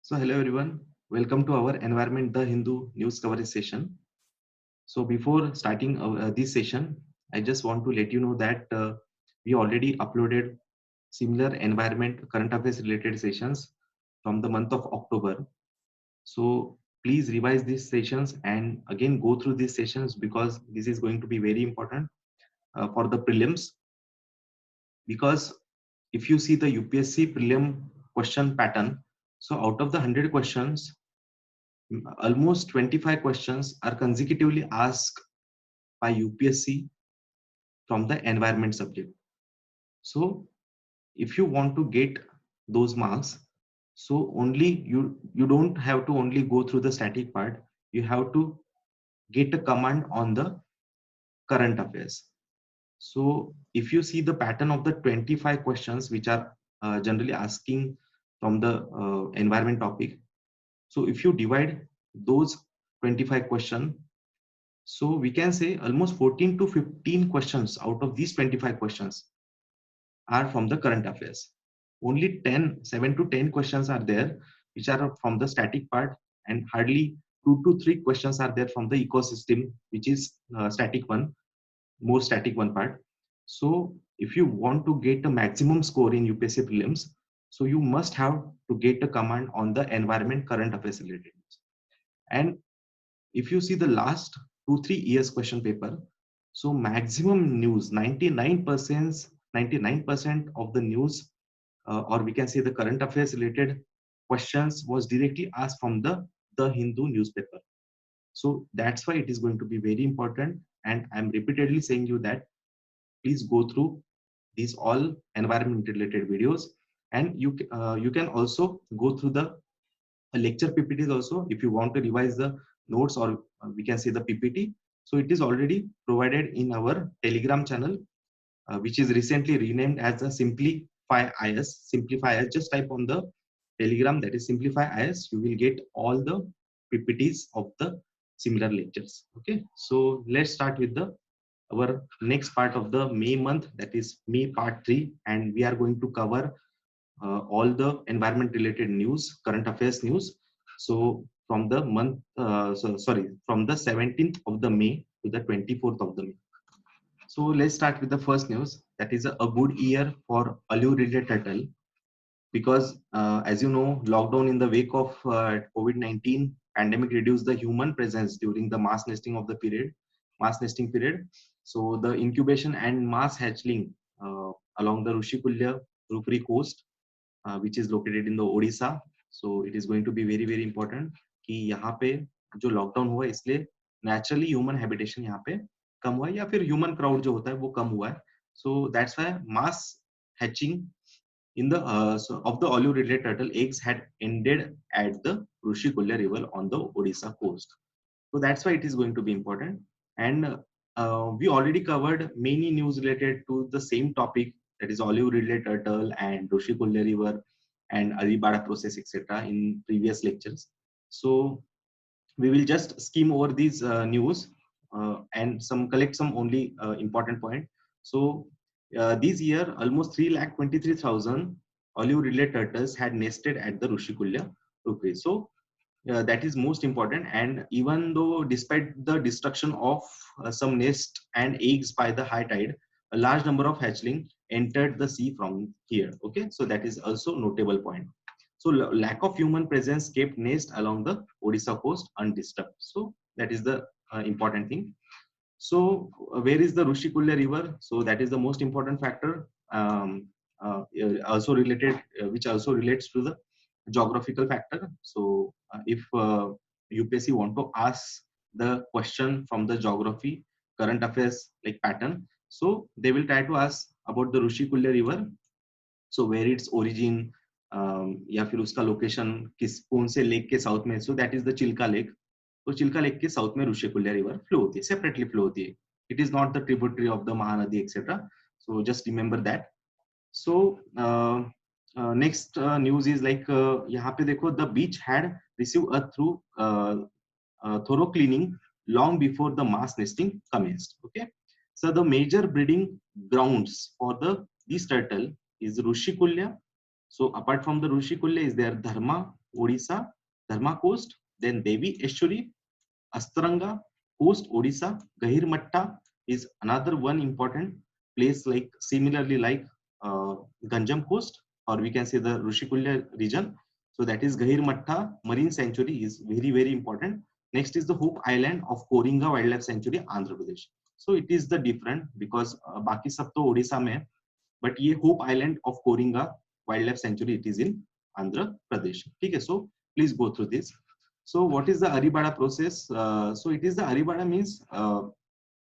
So hello everyone, welcome to our Environment the Hindu news coverage session. So before starting this session, I just want to let you know that we already uploaded similar environment current affairs related sessions from the month of October. So please revise these sessions and again go through these sessions because this is going to be very important for the prelims. Because if you see the UPSC prelim question pattern, so out of the 100 questions, almost 25 questions are consecutively asked by UPSC from the environment subject. So if you want to get those marks, so only you don't have to only go through the static part, you have to get a command on the current affairs. So if you see the pattern of the 25 questions which are generally asking from the environment topic, so if you divide those 25 questions, so we can say almost 14 to 15 questions out of these 25 questions are from the current affairs. Only 7 to 10 questions are there which are from the static part, and hardly 2 to 3 questions are there from the ecosystem, which is static one, more static one part. So if you want to get a maximum score in UPSC prelims, so you must have to get a command on the environment current affairs related. And if you see the last 2-3 years question paper, so maximum news, 99% of the news, or we can say the current affairs related questions, was directly asked from the Hindu newspaper. So that's why it is going to be very important, and I'm repeatedly saying you that please go through these all environment related videos, and you can also go through the lecture PPTs also if you want to revise the notes, or we can say the PPT. So it is already provided in our Telegram channel, which is recently renamed as the Simplify IS. Simplify IS. Just type on the Telegram, that is Simplify IS. You will get all the PPTs of the similar lectures. Okay. So let's start with the our next part of the May month, that is May part 3, and we are going to cover all the environment related news, current affairs news. So from the month, from the 17th of the May to the 24th of the May. So let's start with the first news. That is a good year for Alluvial turtle, because as you know, lockdown in the wake of COVID-19 pandemic reduced the human presence during the mass nesting period. So the incubation and mass hatchling along the Rushikulya Rupri coast, which is located in the Odisha. So it is going to be very very important कि यहाँ पे जो lockdown हुआ इसलिए naturally human habitation यहाँ पे कम हुआ है, या फिर human crowd जो होता है वो कम हुआ है. So that's why mass hatching in the of the olive-ridley turtle eggs had ended at the Rushikulya river on the Odisha coast. So that's why it is going to be important. And we already covered many news related to the same topic, that is olive-ridley turtle and Rushikulya river and Alibada process, etc. in previous lectures. So we will just skim over these news and collect some only important point. So this year, almost 3,23,000 olive-ridley turtles had nested at the Rushikulya rookery. So that is most important. And even though despite the destruction of some nest and eggs by the high tide, a large number of hatchling entered the sea from here. Okay, so that is also notable point. So lack of human presence kept nest along the Odisha coast undisturbed. So that is the important thing. So where is the Rushikulya river? So that is the most important factor. Also related, which also relates to the geographical factor. So if UPSC want to ask the question from the geography, current affairs like pattern, so they will try to ask about the Rushikulya river. So where its origin, या फिर उसका location किस कौन से lake के south में. So that is the Chilka lake. तो Chilka lake के साउथ में ऋषिकुल्या रिवर फ्लो होती है, सेपरेटली फ्लो होती है. It is not the tributary of the Mahanadi etcetera. So just remember that. So next news is like, यहाँ पे देखो, the beach had receive a thorough cleaning long before the mass nesting commenced. Okay, so the major breeding grounds for these turtle is Rushikulya. So apart from the Rushikulla, is there Dharma, Odisha, Dharma coast, then Devi Estuary, Astranga coast, Odisha. Gahirmatta is another one important place, like similarly like Ganjam coast, or we can say the Rushikulla region. So that is Gahirmatta Marine Sanctuary is very, very important. Next is the Hope Island of Koringa Wildlife Sanctuary, Andhra Pradesh. So it is the different because बाकी सब तो ओडिशा में है, but ये Hope Island of Koringa Wildlife Sanctuary, it is in Andhra Pradesh. ठीक है, so please go through this. So what is the Aribada process? So it is the Aribada means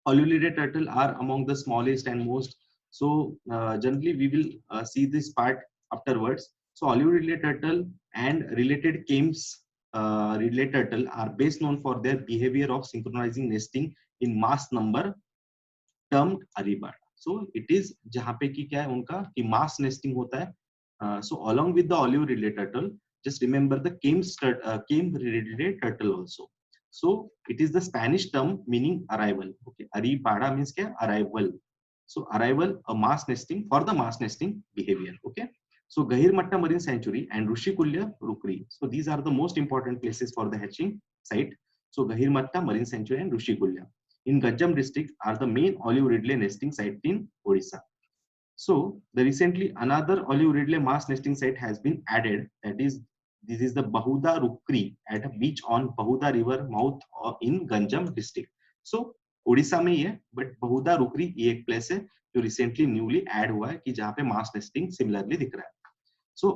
Alulidae turtle are among the smallest and most. So generally we will see this part afterwards. So Alulidae turtle and related Cames related turtle are best known for their behavior of synchronizing nesting in mass number termed Aribada. So it is जहाँ पे कि क्या है उनका कि mass nesting होता है. So along with the Alulidae turtle, just remember the Came-related turtle also. So it is the Spanish term meaning arrival. Okay, Aribada means क्या? Arrival. So arrival, a mass nesting for the mass nesting behavior. Okay. So Gahirmatta Marine Sanctuary and Rushikulla Rukri. So these are the most important places for the hatching site. So Gahirmatta Marine Sanctuary and Rushikulla in Ganjam district are the main olive ridley nesting site in Odisha. So the recently another olive ridley mass nesting site has been added. That is, this is the Bahuda Rukri at a beach on Bahuda River mouth in Ganjam district. So Odisha में ही है, but बहुधा रुकरी ये एक place है जो recently newly add हुआ है कि जहाँ पे मास नेस्टिंग सिमिलरली दिख रहा है. So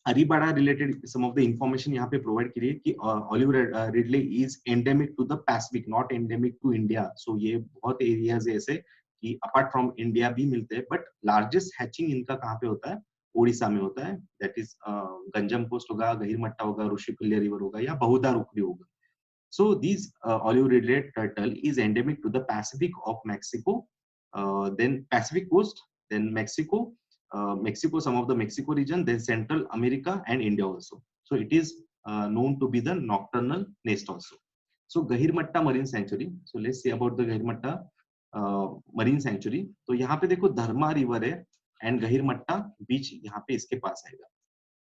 arribada related some of the information यहाँ पे प्रोवाइड करिए कि olive ridley is endemic to the Pacific, not endemic to India. So ये बहुत एरियाज ऐसे कि अपार्ट फ्रॉम इंडिया भी मिलते हैं, बट लार्जेस्ट हैचिंग इनका कहाँ पे होता है? ओडिशा में होता है. दैट इज गंजम कोस्ट होगा, गहिरमट्टा होगा, ऋषिकुल्य रिवर होगा या बहुधा रुकरी होगा. So these olive ridley turtle is endemic to the Pacific of Mexico, then Pacific coast, then Mexico, some of the Mexico region, then Central America and India also. So it is known to be the nocturnal nest also. So Gahirmatta Marine Sanctuary. So let's see about the Gahirmatta Marine Sanctuary. तो यहाँ पे देखो धर्मा river है and गहिरमट्टा बीच यहाँ पे इसके पास आएगा.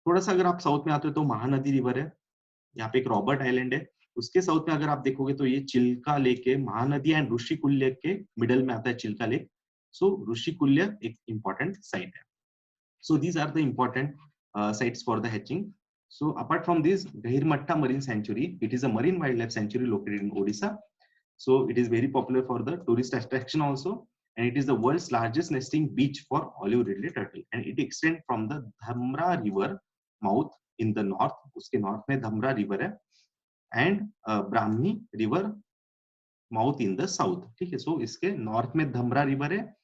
थोड़ा सा अगर आप साउथ में आते हो तो महानदी रिवर है, यहाँ पे एक रॉबर्ट आइलैंड है. उसके साउथ में अगर आप देखोगे तो ये चिल्का लेक है, महानदी एंड ऋषिकुल्य के मिडल में आता है चिल्का लेक. सो ऋषिकुल्य एक इंपॉर्टेंट साइट है. So these are the important sites for the hatching. So apart from this, Gahirmatta Marine Sanctuary, it is a marine wildlife sanctuary located in Odisha. So it is very popular for the tourist attraction also, and it is the world's largest nesting beach for olive ridley turtle, and it extends from the Dhamra river mouth in the north. उसके north में Dhamra river है and Brahmani river mouth in the south. ठीक है, सो इसके north में Dhamra river है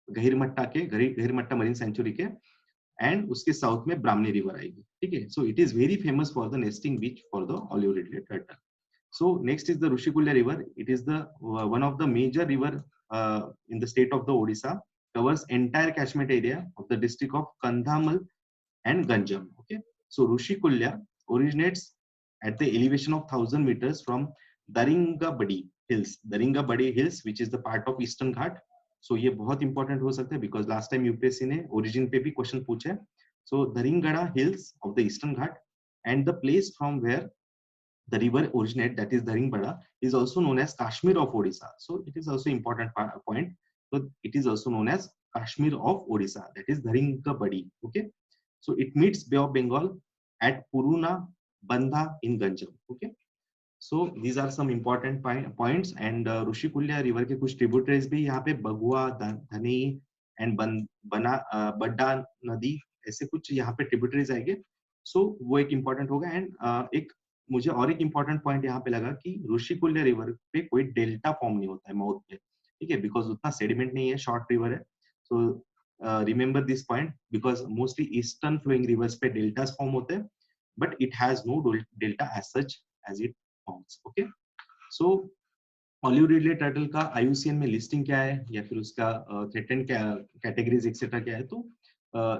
गहिरमट्टा के, गहिरमट्टा marine century के, एंड उसके साउथ में ब्राह्मणी रिवर आएगी. ठीक है, so it is very famous for the nesting beach for the olive ridley turtle. So next is the Rushikulla river. It is the one of the major river in the state of the Odisha, covers entire catchment area of the district of Kandhamal and Ganjam. Okay, so Rushikulla originates at the elevation of 1000 meters from Daringabadi hills, which is the part of Eastern Ghat. So ये बहुत important हो सकता है because last time UPSC ने origin पे भी question पूछा है. So Daringada hills of the Eastern Ghat and the place from where the river originate, that is Daringbada, is also known as Kashmir of Odisha. So it is also important point. So it is also known as Kashmir of Odisha, that is Daringabadi. Okay, so it meets Bay of Bengal at Puruna Bandha in Ganjam. Okay, so these are some important points. And Rushikulla river के कुछ tributaries भी यहाँ पे बगुआ, धनी and बड्डा नदी, ऐसे कुछ यहाँ पे tributaries आएंगे. So वो एक important होगा. And एक मुझे और एक इंपॉर्टेंट पॉइंट यहाँ पे लगा कि ऋषिकुल्य रिवर पे कोई डेल्टा फॉर्म नहीं होता है माउथ पे. ठीक है, बिकॉज उतना सेडिमेंट नहीं है, शॉर्ट रिवर है. So remember this point because mostly eastern flowing rivers पे डेल्टास फॉर्म होते हैं, but it has no delta as such as it forms. Okay, so olive ridley turtle का IUCN में listing क्या है या फिर उसका थ्रेटेंड कैटेगरीज एक्सेट्रा क्या है, तो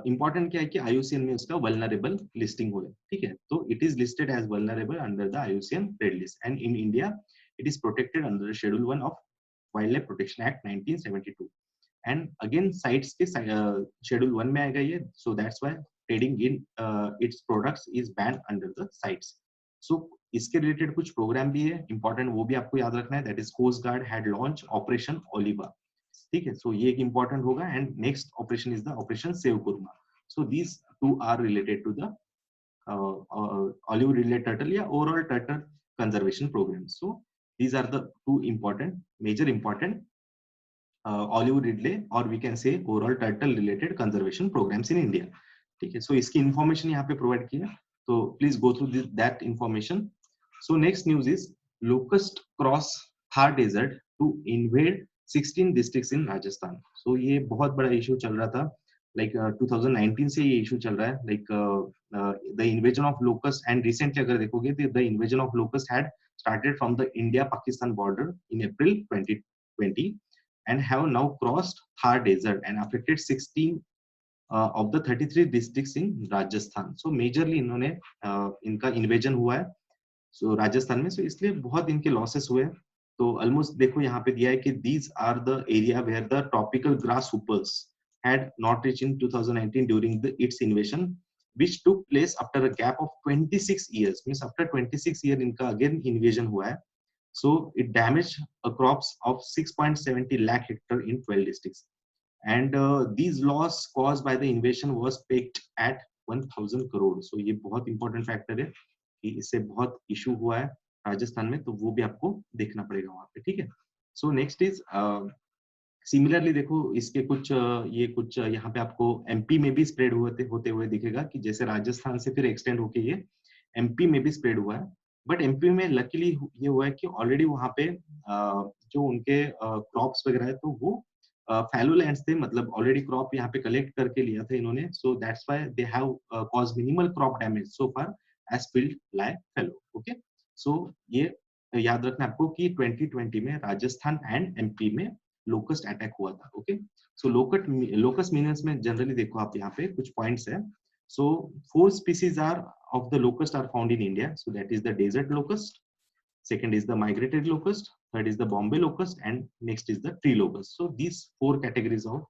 इंपॉर्टेंट क्या है कि IUCN में उसका वल्नरेबल लिस्टिंग हो है. ठीक है, तो it is listed as vulnerable under the IUCN red list, and in India it is protected under the schedule 1 of wild life protection act 1972. And again CITES के शेड्यूल 1 में आएगा ये, so that's why trading in its products is banned under the sites. So इसके related कुछ programme भी है important, वो भी आपको याद रखना है. That is coast guard had launch operation Olivia. ठीक है, सो ये एक इंपॉर्टेंट होगा. And next operation is the operation save Kurma. So these two are related to the olive ridley turtle या overall turtle conservation program. So these are the two important major important olive ridley or we can say overall turtle related conservation programs in India. ठीक है, so इसकी information यहाँ पे provide की है, so please go through that information. So next news is locust cross Thar desert to invade 16 districts in Rajasthan. So ये बहुत बड़ा issue चल रहा था, like 2019 से ये issue चल रहा है, like the invasion of locust. And recently अगर देखोगे तो the invasion of locust had started from the India-Pakistan border in April 2020 and have now crossed Thar desert and affected 16 of the 33 districts in Rajasthan. So majorly इन्होंने इनका invasion हुआ है so Rajasthan में, so इसलिए बहुत इनके losses हुए. तो almost देखो यहाँ पे दिया है कि these are the area where the tropical grasshoppers had not reached in 2019 during its invasion, which took place after a gap of 26 years. Means after 26 years इनका again invasion हुआ है. So it damaged crops of 6.70 lakh hectare in 12 districts. And these loss caused by the invasion was peaked at 1000 crore. So ये बहुत important factor है कि इससे बहुत issue हुआ है राजस्थान में, तो वो भी आपको देखना पड़ेगा वहाँ पे. ठीक है, so next is सिमिलरली देखो इसके कुछ ये कुछ यहाँ पे आपको एमपी में भी स्प्रेड होते हुए दिखेगा कि जैसे राजस्थान से फिर एक्सटेंड होके ये एमपी में भी स्प्रेड हुआ है. बट एमपी में लकीली ये हुआ है कि ऑलरेडी वहाँ पे जो उनके क्रॉप्स वगैरह है तो वो फैलो लैंड्स थे, मतलब ऑलरेडी क्रॉप यहाँ पे कलेक्ट करके लिया था इन्होंने. So that's why they have caused minimal crop damage so far as field lie fallow. Okay, so ये याद रखना आपको कि 2020 में राजस्थान एंड एमपी में लोकस्ट अटैक हुआ था. ओके, सो लोकस्ट मीनस में जनरली देखो आप यहाँ पे कुछ पॉइंट्स है. सो 4 species are of the locust are found in India. So that is the desert locust, second is the migrated locust, third is the Bombay locust, and next is the tree locust. So these 4 categories of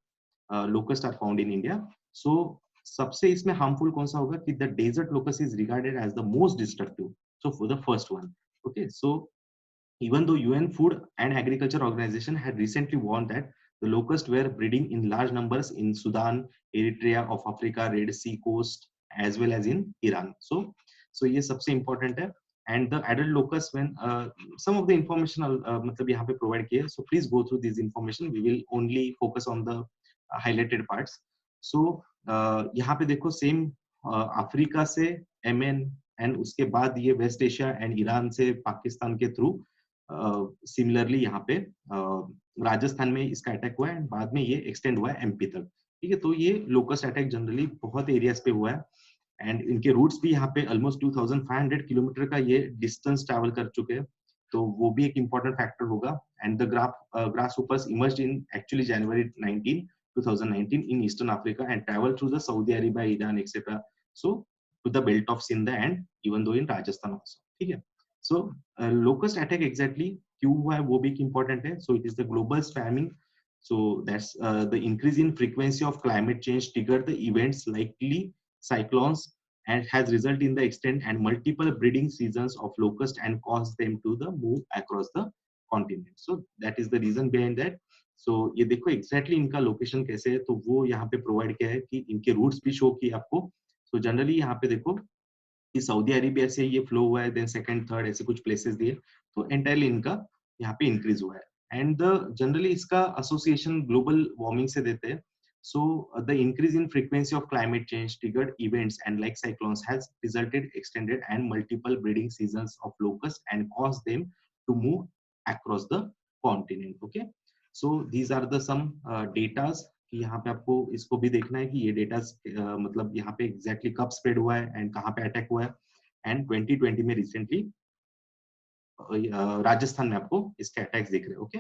locust are found in India. So सबसे इसमें harmful कौन सा होगा कि the desert locust is regarded as the most destructive. So for the first one, okay, so even though UN Food and Agriculture Organization had recently warned that the locusts were breeding in large numbers in Sudan, Eritrea of Africa, Red Sea coast, as well as in Iran. So ये सबसे important है. And the adult locusts, when some of the information मतलब यहाँ पे provide किया, so please go through this information. We will only focus on the highlighted parts. So यहाँ पे देखो same अफ्रीका से MN and उसके बाद ये वेस्ट एशिया एंड ईरान से पाकिस्तान के थ्रू सिमिलरली यहाँ पे राजस्थान में इसका अटैक हुआ है एंड बाद में ये एक्सटेंड हुआ है एमपी तक. ठीक है, तो ये लोकस्ट अटैक जनरली बहुत एरियाज पे हुआ है एंड इनके रूट्स भी यहाँ पे ऑलमोस्ट 2500 किलोमीटर का ये डिस्टेंस ट्रैवल कर चुके हैं, तो वो भी एक इंपॉर्टेंट फैक्टर होगा. And the grasshoppers emerged in actually January 2019 in Eastern Africa and traveled through the Saudi Arabia, Iran, etc. So to the belt of Sindh and even though in Rajasthan also. ठीक है, so locust attack exactly क्यों हुआ है वो भी important है. So it is the global spamming. So that's the increase in frequency of climate change triggered the events likely cyclones and has resulted in the extent and multiple breeding seasons of locust and caused them to the move across the continent. So that is the reason behind that. So ये देखो exactly इनका location कैसे है, तो वो यहाँ पे provide किया है कि इनके रूट्स भी शो किए आपको. तो जनरली यहाँ पे देखो कि सऊदी अरेबिया से ये फ्लो हुआ है, देन सेकंड थर्ड ऐसे कुछ प्लेसेस दिए, तो एंटायरली इनका यहाँ पे इंक्रीज हुआ है. एंड जनरली इसका एसोसिएशन ग्लोबल वार्मिंग से देते हैं. So the increase in frequency of climate change triggered events and like cyclones has resulted extended and multiple breeding seasons of locusts and caused them to move across the continent. Okay, so these are the some datas कि यहाँ पे आपको इसको भी देखना है कि ये डेटा मतलब यहाँ पे एग्जैक्टली कब स्प्रेड हुआ है एंड कहाँ पे अटैक हुआ है. एंड 2020 में रिसेंटली राजस्थान में आपको इसके अटैक्स दिख रहे हैं. ओके,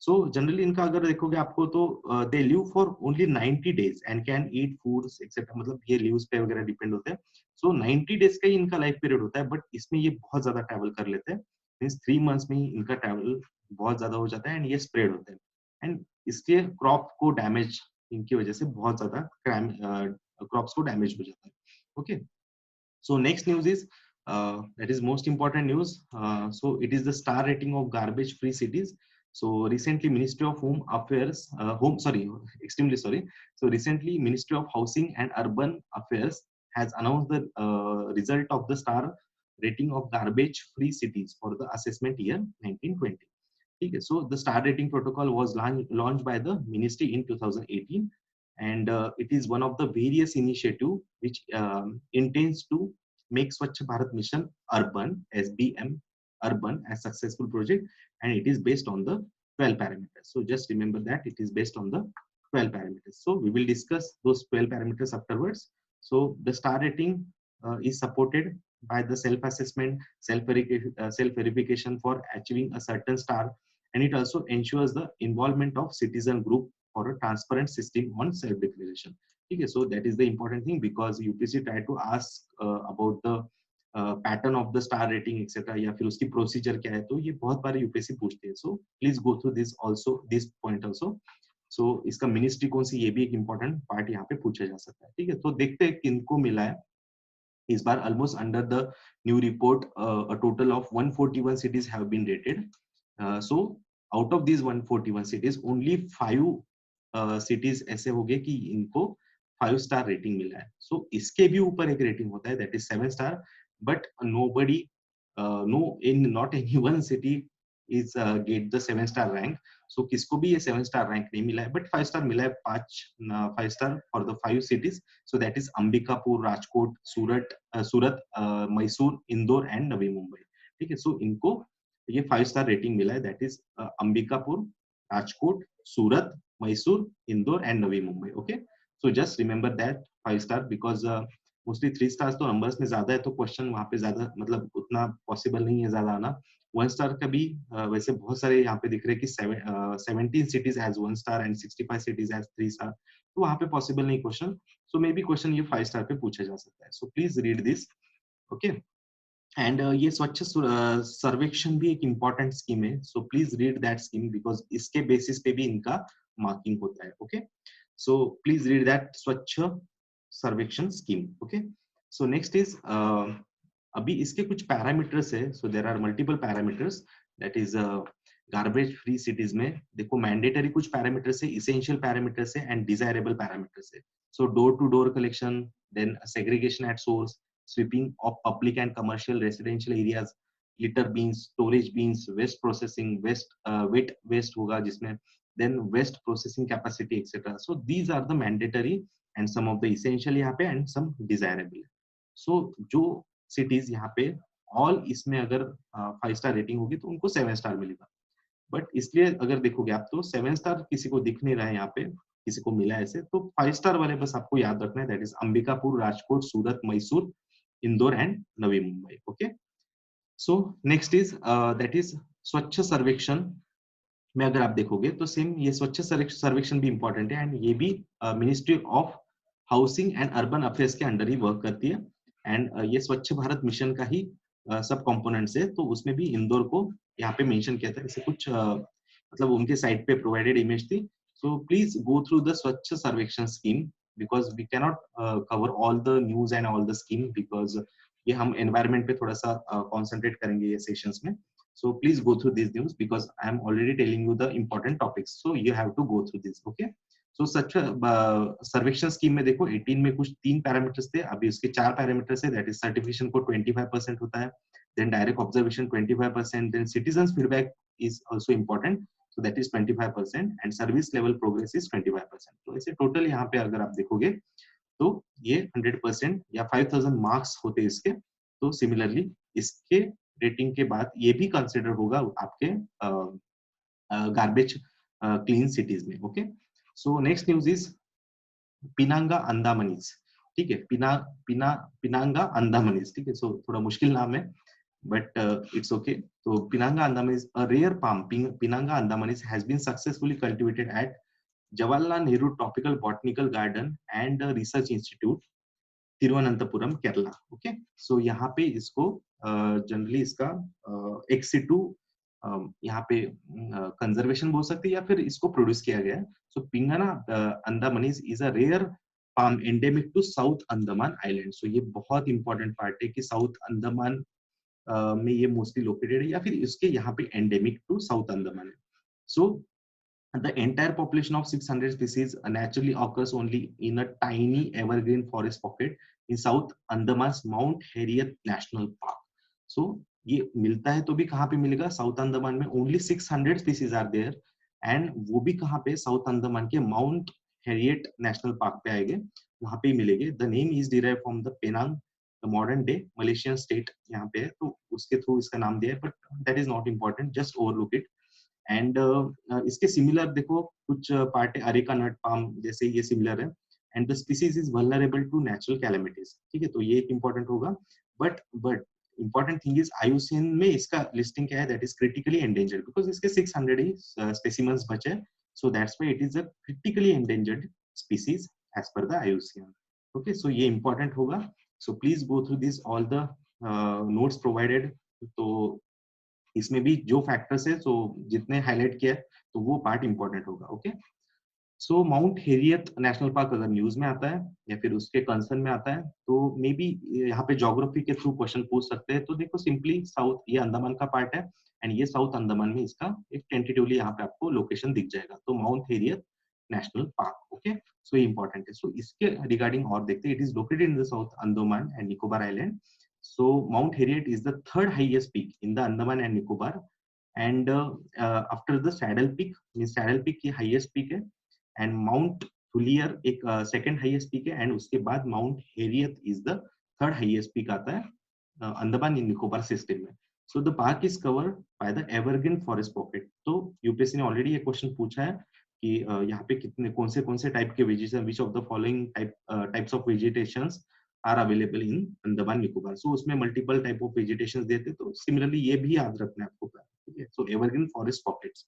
सो जनरली इनका अगर देखोगे आपको तो they live for only 90 days and can eat foods etcetera, मतलब ये लीव्स पे वगैरह डिपेंड होते हैं. सो 90 days का ही इनका लाइफ पीरियड होता है, बट इसमें ये बहुत ज्यादा ट्रैवल कर लेते हैं. मींस 3 months में ही इनका ट्रैवल बहुत ज्यादा हो जाता है एंड ये स्प्रेड होते हैं. एंड इसके क्रॉप को डैमेज इनकी वजह से बहुत ज्यादा क्रॉप्स को डैमेज हो जाता है. Okay, so next news is that is most important news. So it is the star rating of garbage free cities. So recently Ministry of Home Affairs, extremely sorry. So recently Ministry of Housing and Urban Affairs has announced the result of the star rating of garbage free cities for the assessment year 1920. Okay, so the star rating protocol was launched by the ministry in 2018, and it is one of the various initiative which intends to make Swachh Bharat Mission Urban (SBM) urban as successful project, and it is based on the 12 parameters. So just remember that it is based on the 12 parameters. So we will discuss those 12 parameters afterwards. So the star rating is supported by the self-assessment, self-verification for achieving a certain star, and it also ensures the involvement of citizen group for a transparent system on self-declaration. Okay, so that is the important thing, because UPSC try to ask about the pattern of the star rating etcetera, या फिर उसकी procedure क्या है, तो ये बहुत बार UPSC पूछते हैं. So please go through this also, this point also. So इसका मिनिस्ट्री कौन सी, ये भी एक इंपॉर्टेंट पार्ट यहाँ पे पूछा जा सकता है. ठीक है, तो देखते हैं किनको मिला है इस बार. Almost under the new report a total of 141 cities have been rated. So out of these 141 cities only 5 cities ऐसे हो गए कि इनको 5 स्टार रेटिंग मिला है. सो इसके भी ऊपर एक रेटिंग होता है, that is 7 star, but nobody no in not any one city is get the 7 star rank. So किसको भी ये 7 star rank नहीं मिला है, but 5 star मिला है, 5 star for the 5 cities. So that is Ambikapur, Rajkot, Surat, Mysore, Indore and Navi Mumbai. ठीक है, सो इनको ये 5 स्टार रेटिंग मिला है, that is Ambikapur, Rajkot, Surat, Mysore, Indore and Navi Mumbai. Okay, so just remember that 5 star, because mostly 3 stars तो नंबर्स में ज्यादा है, तो क्वेश्चन वहां पे ज्यादा मतलब उतना पॉसिबल नहीं है ज्यादा आना. 1 स्टार का भी वैसे बहुत सारे यहाँ पे दिख रहे हैं कि 17 cities has 1 star and 65 cities has 3 star, तो वहां पे पॉसिबल नहीं question. So maybe question ये 5 स्टार पे पूछा जा सकता है. So please read this. Okay, and ये स्वच्छ सर्वेक्षण भी एक इम्पोर्टेंट स्कीम है. So please read that scheme, because इसके बेसिस पे भी इनका मार्किंग होता है. Okay, so please read that Swachh Survekshan scheme. Okay, so next is अभी इसके कुछ पैरामीटर्स है. So there are multiple parameters, that is garbage free cities में देखो मैंडेटरी कुछ पैरामीटर्स है, इसेंशियल पैरामीटर्स है एंड डिजायरेबल पैरामीटर्स है. So door to door collection, then segregation at source, sweeping of public and commercial residential areas, litter bins, storage bins, waste processing, wet waste होगा जिसमें, then waste processing capacity etc. So these are the mandatory and some of the essential यहाँ पे and some desirable. So जो cities यहाँ पे all इसमें अगर 5 star rating होगी तो उनको 7 स्टार मिलेगा. बट इसलिए अगर देखोगे आप तो 7 स्टार किसी को दिख नहीं रहा है यहाँ पे, किसी को मिला ऐसे, तो 5 स्टार वाले बस आपको याद रखना है, that is Ambikapur, Rajkot, Surat, Mysore, Indore and Navi Mumbai. Okay, so next is that is स्वच्छ सर्वेक्षण में अगर आप देखोगे तो सेम ये स्वच्छ सर्वेक्षण भी इंपॉर्टेंट है, एंड ये भी ministry of housing and urban affairs के अंडर ही वर्क करती है. एंड ये स्वच्छ भारत मिशन का ही सब कंपोनेंट्स है, तो उसमें भी इंदौर को यहाँ पे मेंशन किया था. जैसे कुछ मतलब उनके साइट पे प्रोवाइडेड इमेज थी. सो प्लीज गो थ्रू द स्वच्छ Survekshan scheme, because we cannot cover all the news and all the scheme, because ये हम environment पे थोड़ा सा concentrate करेंगे ये sessions में. So please go through these news, because I am already telling you the important topics, so you have to go through this. Okay, so such सर्वेक्षण scheme में देखो 18 में कुछ 3 पैरामीटर्स थे, अभी उसके 4 पैरामीटर्स है. दैट इज सर्टिफिकेशन को 25% होता है, then direct observation 25%, then citizens feedback is also important, so that is 25%, and service level progress is 25%. तो ऐसे टोटल यहाँ पे अगर आप देखोगे तो ये 100% या 5000 मार्क्स होते हैं इसके. तो सिमिलरली इसके रेटिंग के बाद ये भी कंसिडर होगा आपके गार्बेज क्लीन सिटीज में. Okay, so next news is Pinanga andamanensis. ठीक है, पिनांगा अंदामनीज. ठीक है, सो थोड़ा मुश्किल नाम है, but it's okay. So Pinanga Andaman is a rare palm. Pinanga Andaman has been successfully cultivated at Jawaharlal Nehru Tropical Botanical Garden and Research Institute, Thiruvananthapuram, Kerala. Okay, so यहाँ पे इसको जनरली इसका ex situ यहाँ पे कंजर्वेशन बोल सकते हैं या फिर इसको प्रोड्यूस किया गया है. So Pinanga andamanensis is a rare palm endemic to South Andaman Island. So ये बहुत important part है कि South Andaman में ये mostly located है या फिर इसके यहाँ पे endemic to South Andaman है. So the entire population of 600 species naturally occurs only in a tiny evergreen forest pocket in South Andaman's Mount Harriet National Park. So ये मिलता है तो भी कहाँ पे मिलेगा? साउथ अंडमान में only 600 species are there and वो भी कहाँ पे? साउथ अंडमान के माउंट हैरियट नेशनल पार्क पे आएंगे, वहाँ पे ही मिलेंगे. The name is derived from the Penang, the modern day Malaysian state यहाँ पे है, तो उसके थ्रू इसका नाम दिया है, but that is not important, just overlook it. And इसके सिमिलर देखो कुछ पार्ट है, अरेका नट पाम जैसे ये सिमिलर है. And the species is vulnerable to natural calamities. ठीक है, तो ये एक इंपॉर्टेंट होगा. But important thing is IUCN में इसका लिस्टिंग क्या है? That is critically endangered because इसके 600 ही स्पेसिमेंस बचे, so that's why it is a critically endangered species as per the IUCN. Okay, so ये इंपॉर्टेंट होगा. So please go through this all the notes provided. तो इसमें भी जो factors है, तो जितने हाईलाइट किया है तो वो पार्ट इंपॉर्टेंट होगा. ओके, सो माउंट हैरियत नेशनल पार्क अगर न्यूज में आता है या फिर उसके कंसर्न में आता है तो मे बी यहाँ पे ज्योग्राफी के थ्रू क्वेश्चन पूछ सकते हैं. तो देखो सिंपली साउथ, ये अंडमान का पार्ट है एंड ये साउथ अंडमान में इसका एक टेंटेटिवली यहाँ पे आपको लोकेशन दिख जाएगा, तो mount हैरियत national Park. Okay, so ये इंपॉर्टेंट है. सो इसके रिगार्डिंग और देखते हैं. It is located in the south Andaman and Nicobar island. So Mount Harriet is the third highest peak in the Andaman and Nicobar, and after the Saddle Peak, means Saddle Peak की highest peak है, and Mount Thulier एक second highest peak है, and उसके बाद Mount Harriet is the third highest peak आता है Andaman and Nicobar system में. So the park is covered by the evergreen forest pocket. तो यूपीएससी ने ऑलरेडी ये क्वेश्चन पूछा है कि यहाँ पे कितने कौन से टाइप के vegetation, which of the following types of vegetations are available in Andaman Nicobar. So उसमें मल्टीपल टाइप ऑफ वेजिटेशन देते, तो सिमिलरली ये भी याद रखना है आपको. ठीक है, so evergreen forest pockets.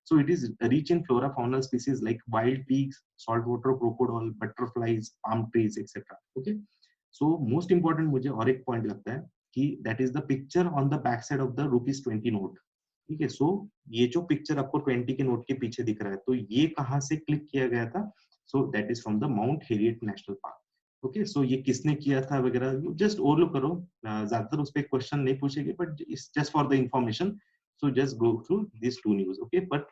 So it is rich in flora faunal species like wild pigs, saltwater crocodile, butterflies, palm trees, etc. Okay. So most important मुझे और एक पॉइंट लगता है कि that is the picture on the back side of the ₹20 note. ठीक है, so ये जो पिक्चर आपको 20 के नोट के पीछे दिख रहा है, तो ये कहाँ से क्लिक किया गया था? So that is from the Mount Harriet National Park. Okay, so ये किसने किया था वगैरह जस्ट ओवरलुक करो, ज्यादातर उस पर क्वेश्चन नहीं पूछेंगे, but it's just for the information. So just go through this two news. Okay, but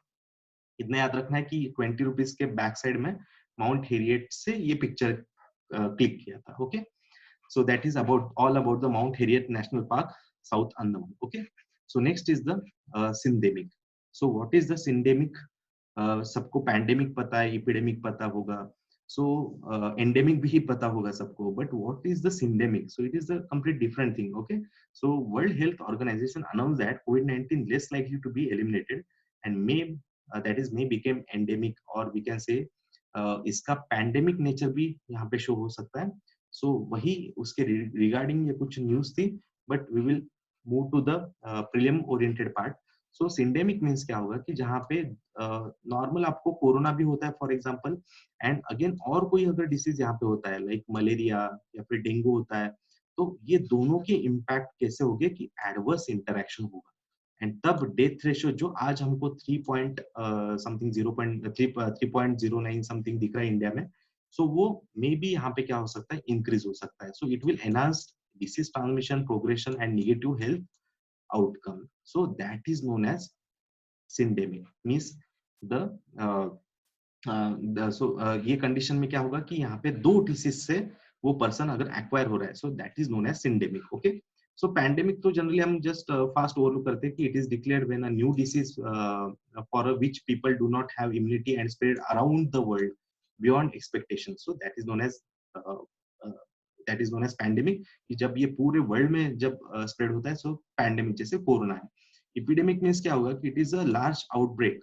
इतना याद रखना है कि ₹20 के बैक साइड में माउंट हैरियट से ये पिक्चर क्लिक किया था. Okay, so that is about all about the Mount Harriet National Park South Andaman. Okay, so next is the syndemic. So what is the syndemic? सबको पैंडेमिक पता है, epidemic पता होगा, so endemic भी पता होगा सबको, but what is the syndemic? So it is a complete different thing. Okay, so World Health Organization announced that COVID-19 less likely to be eliminated and may that is may become endemic, or we can say इसका pandemic nature भी यहाँ पे show हो सकता है. So वही उसके regarding ये कुछ news थी, but we will move to the prelim oriented part. So syndemic means क्या होगा कि जहाँ पे नॉर्मल आपको कोरोना भी होता है फॉर एग्जांपल, एंड अगेन और कोई अगर डिसीज यहाँ पे होता है लाइक मलेरिया या फिर डेंगू होता है, तो ये दोनों के इम्पैक्ट कैसे होंगे कि एडवर्स इंटरेक्शन होगा. एंड तब डेथ रेशियो जो आज हमको 3.09 समथिंग दिख रहा है इंडिया में, सो वो मे बी यहाँ पे क्या हो सकता है, इंक्रीज हो सकता है. So it will enhance disease transmission, progression and negative health outcome. So that is known as syndemic. Means ये कंडीशन में क्या होगा कि यहाँ पे दो डिसीज से वो पर्सन अगर एक्वायर हो रहा है, so that is known as syndemic. Okay, so pandemic तो जनरली हम जस्ट फास्ट ओवरलुक करते हैं कि it is declared when a new disease for which people do not have immunity and spread around the world beyond expectation. So that is known as pandemic, कि जब ये पूरे world में जब spread होता है, सो पैंडेमिक जैसे कोरोना है. एपिडेमिक मींस क्या होगा कि it is a large outbreak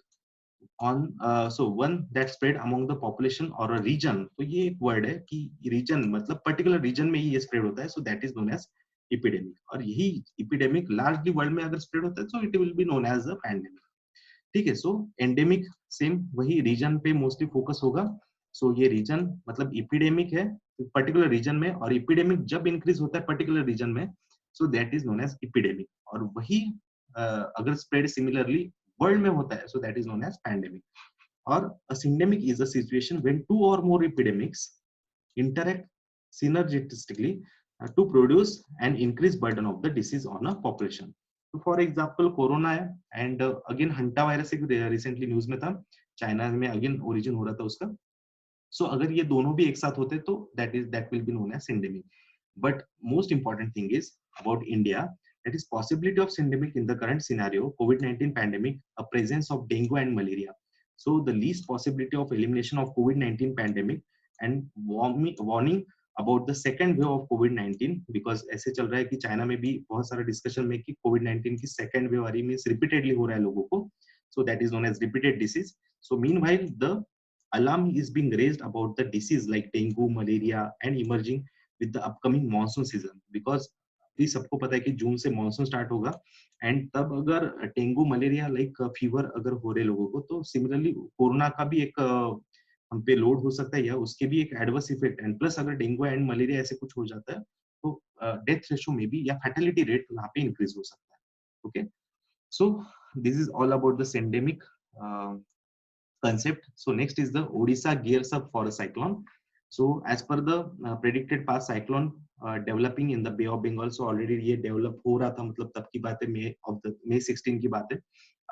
on so one that spread among the population और अ रीजन. तो ये एक वर्ड है कि रीजन मतलब पर्टिकुलर रीजन में ही ये स्प्रेड होता है, so that is known as epidemic. और यही एपिडेमिक लार्जली वर्ल्ड में अगर स्प्रेड होता है, so it will be known as a pandemic. ठीक है, सो एंडेमिक सेम वही रीजन पे मोस्टली फोकस होगा. सो ये रीजन मतलब एपिडेमिक है पर्टिकुलर रीजन में, और एपिडेमिक जब इंक्रीज होता है पर्टिकुलर रीजन में, so that is known as epidemic. और वही अगर स्प्रेड सिमिलरली वर्ल्ड में होता है, so that is known as pandemic. और a syndemic is a situation when two or more epidemics interact synergistically to produce an increased burden of the disease on a population. तो for example corona है and again hanta virus एक recently news में था, China में again origin हो रहा था उसका. सो अगर ये दोनों भी एक साथ होते तो that will be known as syndemic. But most important thing is about India, that is possibility of syndemic in the current scenario COVID-19 pandemic, a presence of dengue and malaria. So the least possibility of elimination of COVID-19 pandemic and warning about the second wave of COVID-19, because ऐसे चल रहा है कि China में भी बहुत सारा discussion में कि COVID-19 की second wave आ रही, मींस रिपीटेडली हो रहा है लोगों को. So that is known as repeated disease. So meanwhile the alarm is being raised about the disease like dengue, malaria and emerging with the upcoming monsoon season, because अभी सबको पता है कि जून से मॉनसून स्टार्ट होगा एंड तब अगर dengue malaria like fever अगर हो रहे लोगों को, तो सिमिलरली कोरोना का भी एक हम पे लोड हो सकता है या उसके भी एक एडवर्स इफेक्ट, एंड प्लस अगर डेंगू एंड मलेरिया ऐसे कुछ हो जाता है तो डेथ रेशो में भी या फैटेलिटी रेट वहाँ पे इंक्रीज हो सकता है. Okay, so this is all about the syndemic concept. So next is the Odisha gears up for a cyclone. So as per the predicted past cyclone developing in the Bay of Bengal, so already ये develop हो रहा था, मतलब तब की बात है, May 16 की बात है.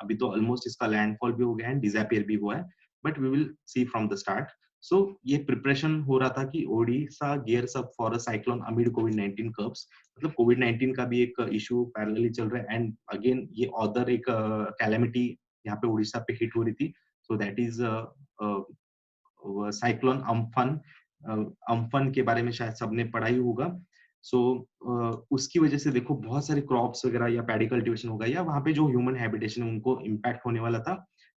अभी तो almost इसका landfall भी हो गया है, disappear भी हुआ है, but we will see from the start. So ये preparation हो रहा था कि Odisha gears up for a cyclone amid COVID-19 curves. मतलब COVID-19 का भी एक issue parallelly चल रहा है, and again ये other एक calamity यहाँ पे उड़ीसा पे hit हो रही थी. So that is cyclone Amphan. Amphan के बारे में शायद सबने पढ़ा ही होगा. सो उसकी वजह से देखो बहुत सारे क्रॉप्स वगैरह या पैडी कल्टीवेशन होगा या वहां पे जो ह्यूमन हैबिटेशन है उनको इम्पैक्ट होने वाला था.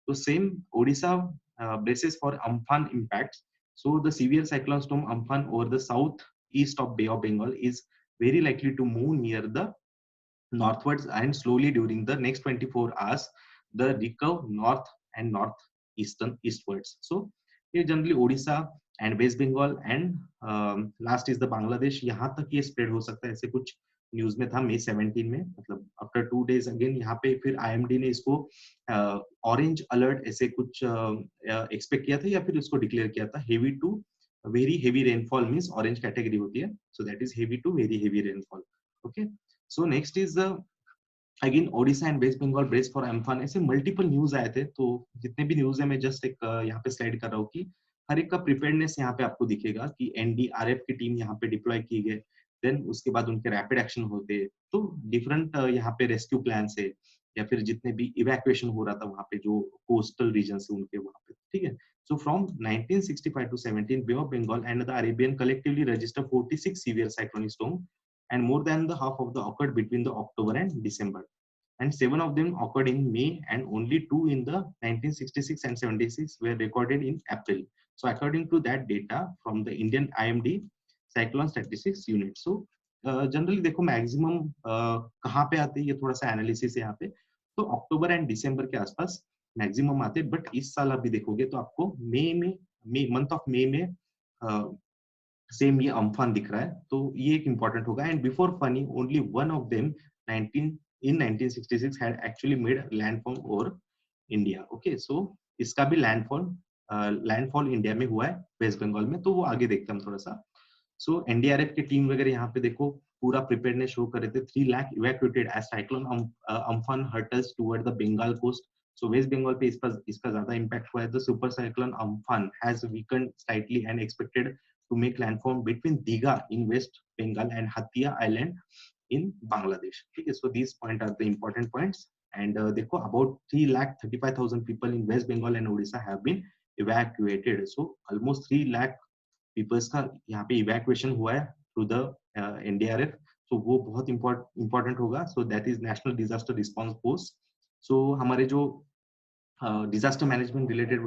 तो same Odisha braces for Amphan impact. So the severe cyclone storm Amphan over the south east of bay of Bengal is very likely to move near the northwards and slowly during the next 24 hours the recurve north and northeastern eastwards. So ये generally Odisha and west Bengal and last is the Bangladesh, यहाँ तक ये spread हो सकता है, ऐसे कुछ news में था May 17 में. मतलब आफ्टर 2 days अगेन यहाँ पे फिर आईएमडी ने इसको ऑरेंज अलर्ट ऐसे कुछ एक्सपेक्ट किया था या फिर उसको डिक्लेयर किया था. Heavy to very heavy rainfall means orange category होती है, so that is heavy to very heavy rainfall. Okay, so next is again Odisha and west Bengal brace for Amphan. ऐसे मल्टीपल न्यूज आए थे, तो जितने भी न्यूज है मैं जस्ट एक यहाँ पे स्लाइड कर रहा हूँ कि हर एक का प्रिपेयर्डनेस यहाँ पे आपको दिखेगा कि एनडीआरएफ की टीम यहाँ पे डिप्लॉय की गई, देन उसके बाद उनके रैपिड एक्शन होते, तो डिफरेंट यहाँ पे रेस्क्यू प्लान है या फिर जितने भी इवैक्यूएशन हो रहा था वहाँ पे जो कोस्टल रीजन है उनके वहाँ पे. ठीक है, so from 1965 to 17 Bay of Bengal and the Arabian collectively registered 46 severe cyclonic storm, and more than the half of the occurred between the October and December, and 7 of them occurred in May, and only 2 in the 1966 and 76 were recorded in April. So according to that data from the Indian IMD cyclone statistics unit. So generally देखो maximum कहाँ पे आते हैं, ये थोड़ा सा analysis है यहाँ पे. तो अक्टूबर एंड दिसंबर के आसपास मैक्सिमम आते, बट इस साल अभी देखोगे तो आपको मई मंथ ऑफ मई में सेम ये अम्फान दिख रहा है, तो ये एक इंपॉर्टेंट होगा. And before Fani only one of them 1966 had actually made landfall over India. Okay, so इसका भी लैंडफॉल इंडिया में हुआ है, वेस्ट बंगाल में, तो वो आगे देखते हैं हम थोड़ा सा. सो एनडीआरएफ की टीम वगैरह यहाँ पे देखो पूरा प्रिपेयरनेस शो कर रहे थे. 3 lakh evacuated as cyclone Amphan hurtles toward the Bengal coast. So West Bengal पे इसका ज्यादा इम्पैक्ट हुआ है. The super cyclone Amphan has weakened slightly and expected to make landfall between Diga in West Bengal and Hatia Island in Bangladesh. Okay, so these points are the important points. And देखो about 3,35,000 people in West Bengal and Odisha have been evacuated. So almost 3 lakh people का यहाँ पे evacuation हुआ है through the NDRF. So वो बहुत important होगा. So that is National Disaster Response Force. So हमारे जो डिजास्टर मैनेजमेंट रिलेटेड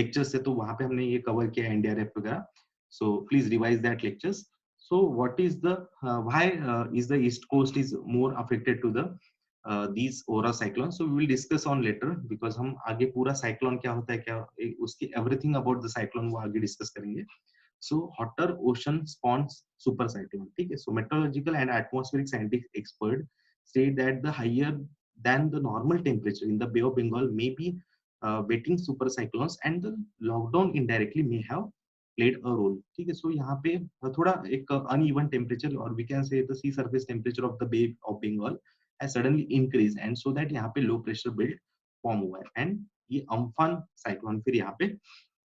लेक्चर्स है तो वहां पे हमने ये कवर किया एनडीआरएफ वगैरह. So please revise that lectures. So what is the why is the east coast is more affected to the these aura cyclones? So we will discuss on later, because हम आगे पूरा cyclone क्या होता है, क्या उसकी everything about the cyclone वो आगे discuss करेंगे. So hotter ocean spawns super cyclone. ठीक है, so meteorological and atmospheric scientific expert say that the higher than the normal temperature in the Bay of Bengal may be wetting super cyclones, and the lockdown indirectly may have played a role. ठीक है, सो यहाँ पे थोड़ा एक uneven temperature or we can say the sea surface temperature of the Bay of Bengal has suddenly increased and so that यहाँ पे low pressure belt form हुआ है एंड ये अम्फान साइक्लोन फिर यहाँ पे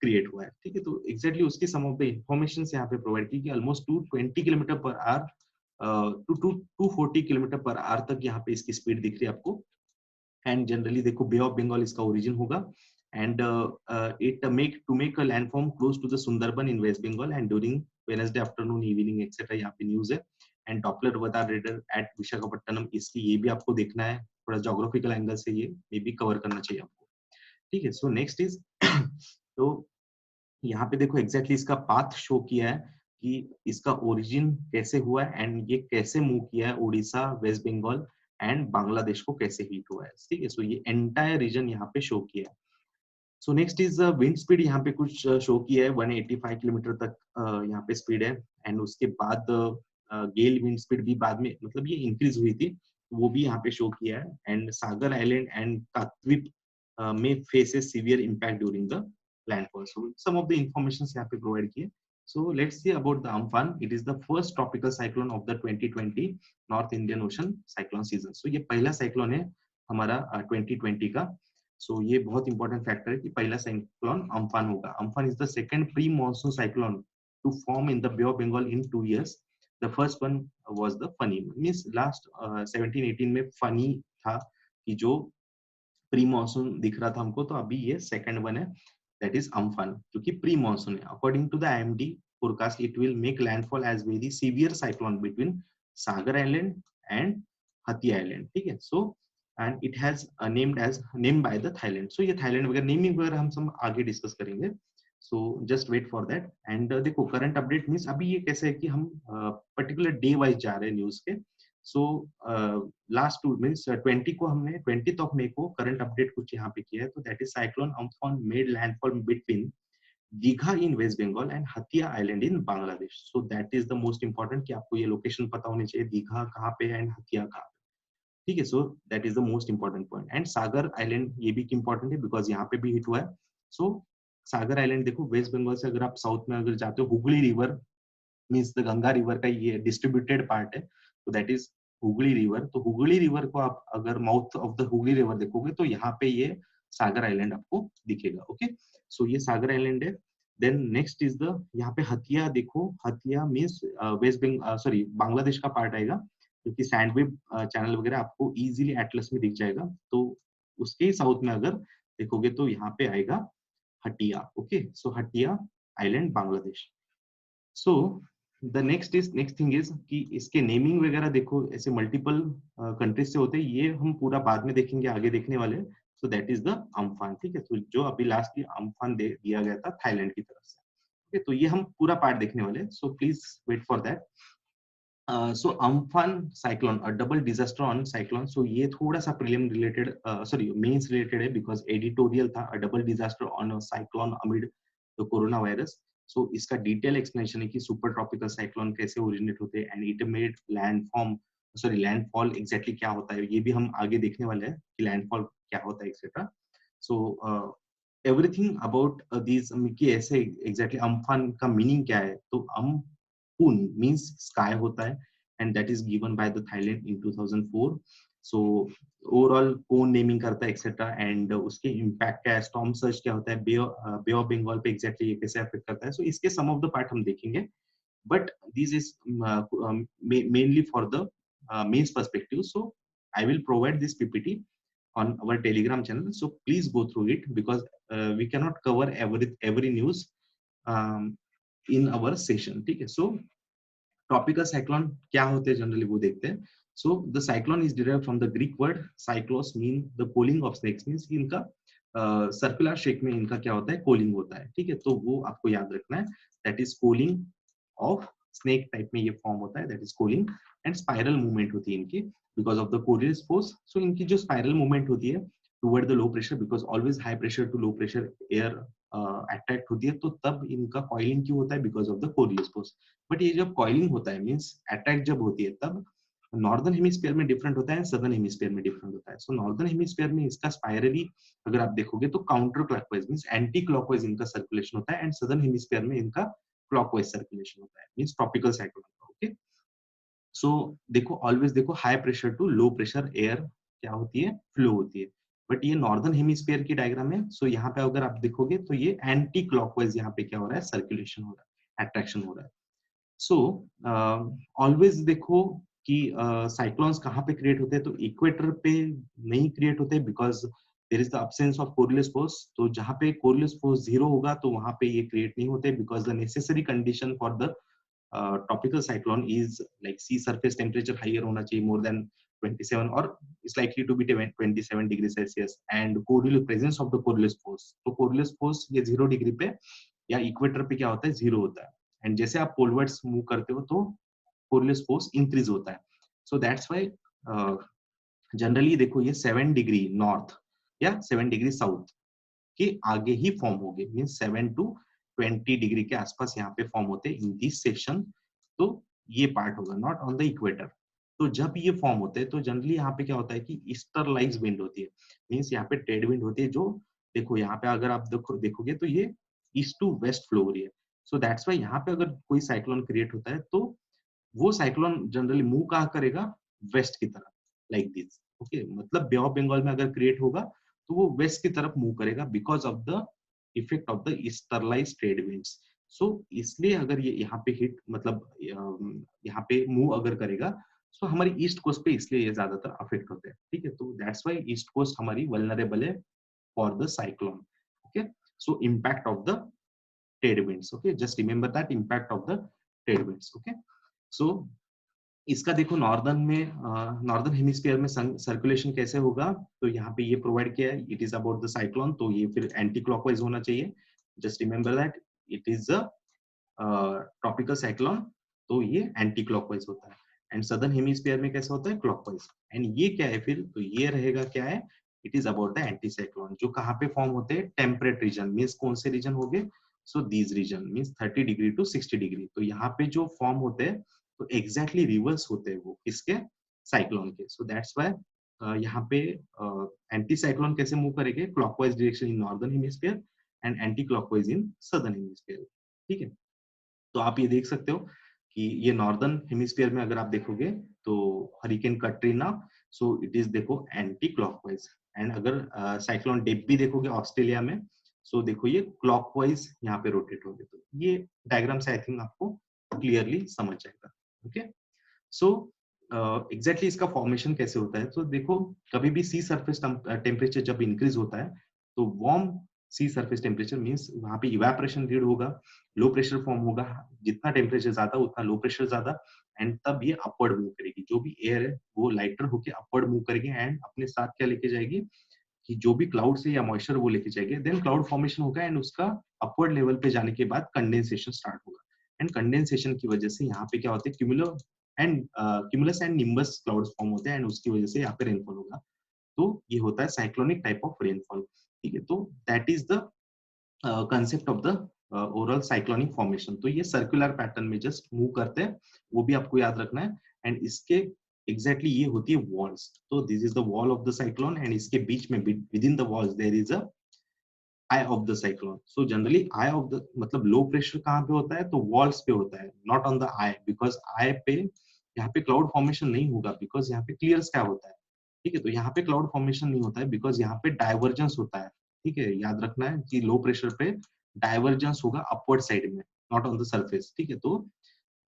क्रिएट हुआ है. ठीक है, तो एग्जैक्टली उसकी सम ऑफ द इंफॉर्मेशन यहाँ पे प्रोवाइड की कि almost 220 kilometre per hour to 240 kilometre per hour तक यहाँ पे इसकी स्पीड दिख रही है आपको. एंड जनरली देखो बे ऑफ बंगाल इसका ओरिजिन होगा and it make a landform close to the Sundarban in waste Bengal and during Wednesday afternoon evening etcetera यहाँ पे न्यूज है. And Doppler radar radar at Visakhapatnam, इसकी ये भी आपको देखना है, थोड़ा जोग्राफिकल एंगल से ये मे बी कवर करना चाहिए आपको. ठीक है, सो नेक्स्ट इज तो यहाँ पे देखो एग्जैक्टली इसका पाथ शो किया है कि इसका ओरिजिन कैसे हुआ है एंड ये कैसे मूव किया है उड़ीसा, वेस्ट बंगाल एंड बांग्लादेश को कैसे हिट हुआ है. ठीक है, सो ये एंटायर रीजन यहाँ पे शो किया है. सो नेक्स्ट इज विंड स्पीड, यहाँ पे कुछ शो किया है 185 किलोमीटर तक यहाँ पे स्पीड है एंड उसके बाद गेल विंड स्पीड भी बाद में मतलब ये इंक्रीज हुई थी, वो भी यहाँ पे शो किया है. And Sagar island and Kakdwip में faces severe impact during the landfall. So some of the information यहाँ पे प्रोवाइड किए. So let's see about the Amphan. It is the first tropical cyclone of the 2020 North Indian Ocean cyclone season. So ये पहला cyclone है हमारा 2020 का. So ये बहुत इंपॉर्टेंट फैक्टर है कि पहला साइक्लोन अम्फान होगा. Amphan is the second pre monsoon cyclone to form in the bay of Bengal in 2 years. The first one was the Fani. Means last 17-18 में फनी था कि जो प्री मॉनसून दिख रहा था हमको, तो अभी ये सेकंड वन है दैट इज अम्फान जो कि प्री मॉनसून है. According to the IMD forecast, it will make landfall as very severe cyclone between Sagar Island and Hatia Island. ठीक है, so and it has named by the Thailand. So ये Thailand वगैरह naming वगैरह हम सब आगे discuss करेंगे. So just wait for that. And देखो करंट अपडेट मीन्स अभी ये कैसे है कि हम पर्टिकुलर डे वाइज जा रहे हैं न्यूज के. सो लास्ट 2 मीन्स 20 को हमने 20th of May को करंट अपडेट कुछ यहाँ पे किया है. तो that is cyclone Amphan made landfall between Digha in waste Bengal and Hatiya Island in Bangladesh. So that is the most important कि आपको ये लोकेशन पता होनी चाहिए, दीघा कहाँ पे एंड हतिया कहाँ पे. ठीक है, so that is the most important point. And Sagar island ये भी इंपॉर्टेंट है बिकॉज यहाँ पे भी हिट हुआ है. सो सागर आइलैंड देखो वेस्ट बंगाल से अगर आप साउथ में अगर जाते हो, Hooghly river means the Ganga river का ये डिस्ट्रीब्यूटेड पार्ट है, तो दैट इज हुगली रिवर. तो हुगली रिवर को आप अगर mouth of the Hooghly river देखोगे तो यहाँ पे ये सागर आइलैंड आपको दिखेगा. ओके, सो ये सागर आइलैंड है. देन नेक्स्ट इज द यहाँ पे हतिया देखो, Hatiya means west Bengal sorry Bangladesh का पार्ट आएगा क्योंकि सैंडवेव चैनल वगैरह आपको इजीली एटलस में दिख जाएगा. तो उसके साउथ में अगर देखोगे तो यहाँ पे आएगा Hatia. Okay, so Hatia island Bangladesh. So the next thing is कि इसके नेमिंग वगैरह देखो ऐसे मल्टीपल कंट्रीज से होते हैं, ये हम पूरा बाद में देखेंगे, आगे देखने वाले. सो दैट इज द अम्फान. ठीक है, तो जो अभी लास्ट अम्फान दिया गया था थाईलैंड की तरफ से. okay, तो ये हम पूरा पार्ट देखने वाले. So please wait for that. So Amphan cyclone और double disaster on cyclone. So ये थोड़ा सा prelim related sorry mains related है बिकॉज एडिटोरियल था double disaster on cyclone amid the corona virus. So इसका डिटेल एक्सप्लेनेशन है कि super tropical cyclone कैसे ओरिजिनेट होते हैं and it made landfall exactly क्या होता है, ये भी हम आगे देखने वाले हैं कि लैंडफॉल क्या होता है etcetera. So everything about this कि ऐसे एग्जैक्टली अम्फान का मीनिंग क्या है. तो अम्पुन मींस स्काई होता है and that is given by the Thailand in 2004. So overall कौन नेमिंग करता है एक्सेट्रा एंड उसके इम्पैक्ट क्या है, स्टॉर्म सर्ज क्या होता है, बे ऑफ बंगाल पे एग्जैक्टली ये कैसे अफेक्ट करता है. सो इसके सम ऑफ द पार्ट हम देखेंगे, but this is mainly for the mains perspective. So I will provide this PPT on our Telegram channel, so please go through it because we cannot cover every news in our session. ठीक है, so tropical cyclone क्या होते हैं generally वो देखते हैं. So the cyclone is derived from the Greek word cyclos mean the coiling of snakes. Means इनका circular shape में इनका क्या होता है, कोलिंग होता है. ठीक है, तो वो आपको याद रखना है, that is coiling of snake type में ये फॉर्म होता है, that is coiling. And spiral movement होती है इनकी because of the Coriolis force. So इनकी जो स्पाइरल मूवमेंट होती है toward the low pressure because always high pressure to low pressure air attract होती है, तो तब इनका कॉइलिंग क्यों होता है, because of the Coriolis force. But ये जब कॉइलिंग होता है मींस अटैक जब होती है तब नॉर्दर्न हेमिस्फीयर में डिफरेंट होता है, सदर्न हेमिस्फीयर में डिफरेंट होता है। सो नॉर्दर्न हेमिस्फीयर में इसका स्पाइरली अगर आप देखोगे तो counter clockwise means anti clockwise इनका सर्कुलेशन होता है, एंड सदर्न हेमिस्फीयर में इनका क्लॉकवाइज सर्कुलेशन होता है, मींस ट्रॉपिकल साइक्लोन का। ओके, सो देखो ऑलवेज देखो high pressure to low pressure air क्या होती है, फ्लो होती है। बट ये नॉर्दर्न हेमिस्फीयर की डायग्राम है, सो यहाँ पे अगर आप देखोगे तो ये एंटी क्लॉकवाइज यहाँ पे क्या हो रहा है, सर्कुलेशन हो रहा है, अट्रैक्शन हो रहा है। सो ऑलवेज देखो कि साइक्लोन्स कहाँ पे क्रिएट होते हैं, तो इक्वेटर पे नहीं क्रिएट होते because there is the absence of Coriolis force. तो जहाँ पे कोरिलेस फोर्स जीरो होगा तो वहां पे ये क्रिएट नहीं होते, because the necessary condition for the tropical cyclone is like sea surface temperature higher होना चाहिए more than 27 or is likely to be 27 degrees Celsius and coriolis presence of the Coriolis force। तो Coriolis force ये 0 degree पे या equator पे क्या होता है, जीरो होता है, एंड जैसे आप पोलवर्ड्स मूव करते हो तो Coriolis force इंक्रीज होता है। सो दैट्स व्हाई जनरली देखो ये 7 डिग्री नॉर्थ या 7 डिग्री साउथ के आगे ही फॉर्म हो गए, मीन 7 टू 20 डिग्री के आसपास यहाँ पे फॉर्म होते हैं इन दिस सेक्शन। तो ये पार्ट होगा नॉट ऑन द इक्वेटर। तो जब ये फॉर्म होते हैं तो जनरली यहाँ पे क्या होता है कि ईस्टरलाइज विंड होती है, मीन्स यहाँ पे ट्रेड विंड होती है, जो देखो यहाँ पे अगर आप देखोगे तो ये ईस्ट टू वेस्ट फ्लो हो रही है। सो दैट्स वाई यहाँ पे अगर कोई साइक्लोन क्रिएट होता है तो वो साइक्लोन जनरली मूव कहाँ करेगा, वेस्ट की तरफ, लाइक दिस। ओके, मतलब बे ऑफ बंगाल में अगर क्रिएट होगा तो वो वेस्ट की तरफ मूव करेगा because of the effect of the easterlies trade winds. So इसलिए अगर ये यहाँ पे हिट मतलब यहाँ पे मूव अगर करेगा तो हमारी ईस्ट कोस्ट पे इसलिए ये ज्यादातर अफेक्ट होते हैं। ठीक है, तो दैट्स वाई ईस्ट कोस्ट हमारी वल्नरेबल है for the cyclone. Okay, so impact of the trade winds. Okay, just remember that impact of the trade winds. Okay, so इसका देखो नॉर्दर्न में नॉर्दर्न हेमिस्फीयर में सर्कुलेशन कैसे होगा, तो यहाँ पे ये प्रोवाइड किया है, it is about the cyclone, तो ये फिर एंटी क्लॉकवाइज होना चाहिए। Just remember that it is a tropical cyclone, तो ये एंटी क्लॉकवाइज होता है। एंड सदर्न हेमिस्फीयर में कैसा होता है, क्लॉकवाइज। एंड ये क्या है फिर, तो ये रहेगा क्या है, it is about the anti cyclone, जो कहाँ पे फॉर्म होते हैं, टेम्परेट रीजन, मीन्स कौन से रीजन हो गए, so these region means 30 degree to 60 degree. तो यहाँ पे जो फॉर्म होते हैं तो एग्जैक्टली रिवर्स होते हैं वो किसके, साइक्लोन के। सो दैट्स वाई यहाँ पे एंटी साइक्लोन कैसे मूव करेंगे, clockwise direction in northern hemisphere and anti clockwise in southern hemisphere. ठीक है, तो आप ये देख सकते हो कि ये नॉर्दर्न हेमिस्फीयर में अगर आप देखोगे तो hurricane Katrina, so it is देखो एंटी क्लॉकवाइज। एंड अगर साइक्लोन डेप भी देखोगे ऑस्ट्रेलिया में, सो देखो ये क्लॉकवाइज यहाँ पे रोटेट होंगे। तो ये डायग्राम से आई थिंक आपको क्लियरली समझ जाएगा। ओके, सो एग्जैक्टली इसका फॉर्मेशन कैसे होता है, तो देखो कभी भी सी सरफेस टेम्परेचर जब इंक्रीज होता है तो वार्म सी सरफेस टेम्परेचर मींस वहां पे इवेपोरेशन लीड होगा, लो प्रेशर फॉर्म होगा, जितना टेम्परेचर ज्यादा उतना लो प्रेशर ज्यादा, एंड तब ये अपवर्ड मूव करेगी, जो भी एयर है वो लाइटर होके अपवर्ड मूव करेगी एंड अपने साथ क्या लेके जाएगी कि जो भी क्लाउड से या मॉइस्चर वो लेके जाएगी, देन क्लाउड फॉर्मेशन होगा एंड उसका अपवर्ड लेवल पे जाने के बाद कंडेंसेशन स्टार्ट होगा। एंड कंडेंसेशन की वजह से यहाँ पे क्या होता है, cumulus and nimbus clouds form होते हैं एंड उसकी वजह से यहाँ पे रेनफॉल होगा। तो ये होता है साइक्लोनिक टाइप ऑफ रेनफॉल। ठीक है, तो that is the concept of the overall cyclonic formation. तो ये सर्कुलर पैटर्न में जस्ट मूव करते हैं, वो भी आपको याद रखना है। एंड इसके एग्जैक्टली ये होती है वॉल्स, तो this is the wall of the cyclone and इसके बीच में within the walls there is a eye of the cyclone. So generally eye of the मतलब लो प्रेशर कहाँ पे होता है, तो वॉल्स पे होता है, not on the I, because I पे यहाँ पे क्लाउड फॉर्मेशन नहीं होगा बिकॉज यहाँ पे क्लियर स्काई होता है। ठीक है, तो यहाँ पे क्लाउड फॉर्मेशन नहीं होता है बिकॉज यहाँ पे डाइवर्जेंस होता है। ठीक है, याद रखना है कि लो प्रेशर पे डाइवर्जेंस होगा अपवर्ड साइड में, नॉट ऑन द सरफेस। ठीक है, तो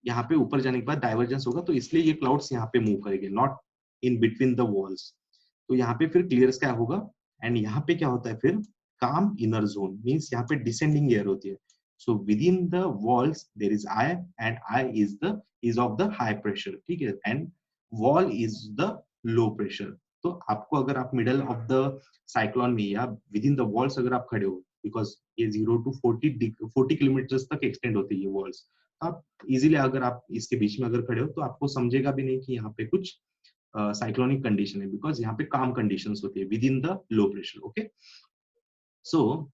यहाँ पे ऊपर जाने के बाद डाइवर्जेंस होगा, तो इसलिए ये क्लाउड्स यहाँ पे मूव करेंगे, not in between the walls. तो यहाँ पे फिर क्लियर स्काई होगा एंड यहाँ पे क्या होता है फिर, काम इनर जोन मींस यहाँ पे डिसेंडिंग एयर होती है। So within the walls there is eye and eye is of the high pressure. ठीक है, and wall is the low pressure. तो आपको अगर आप मिडल ऑफ द साइक्लोन में या विद इन द वॉल्स अगर आप खड़े हो, बिकॉज ये 0 टू 40 किलोमीटर तक एक्सटेंड होती है ये वॉल्स, आप इजीली अगर आप इसके बीच में अगर खड़े हो तो आपको समझेगा भी नहीं कि यहाँ पे कुछ साइक्लोनिक कंडीशन है, बिकॉज यहाँ पे काम कंडीशंस होती है within the low pressure. Okay, so